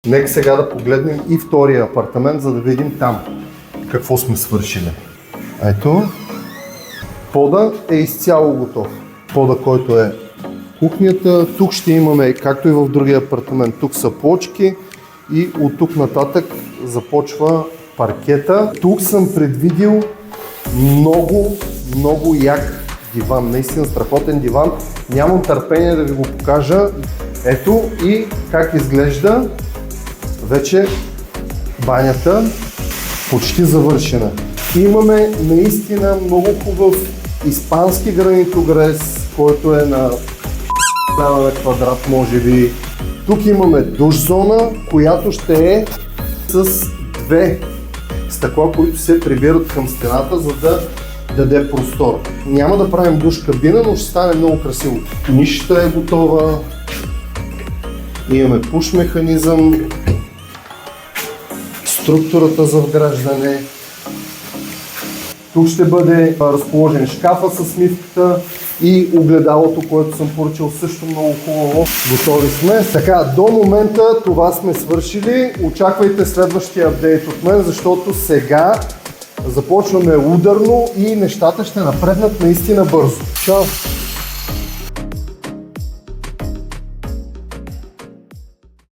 Нека сега да погледнем и втория апартамент, за да видим там какво сме свършили. Ето, пода е изцяло готов. Пода, който е кухнята. Тук ще имаме, както и в другия апартамент, тук са плочки и от тук нататък започва паркета. Тук съм предвидил много як диван. Наистина страхотен диван. Нямам търпение да ви го покажа. Ето и как изглежда вече банята, почти завършена. Имаме наистина много хубав испански гранитогрес, който е на квадрат, може би. Тук имаме душ зона, която ще е с две стъкла, които се прибират към стената, за да даде простор. Няма да правим душ кабина, но ще стане много красиво. Нишата е готова. Имаме пуш механизъм, структурата за вграждане. Тук ще бъде разположен шкафа с мивката и огледалото, което съм поръчал също много хубаво. Готови сме. Така, до момента това сме свършили. Очаквайте следващия апдейт от мен, защото сега започваме ударно и нещата ще напреднат наистина бързо. Чао!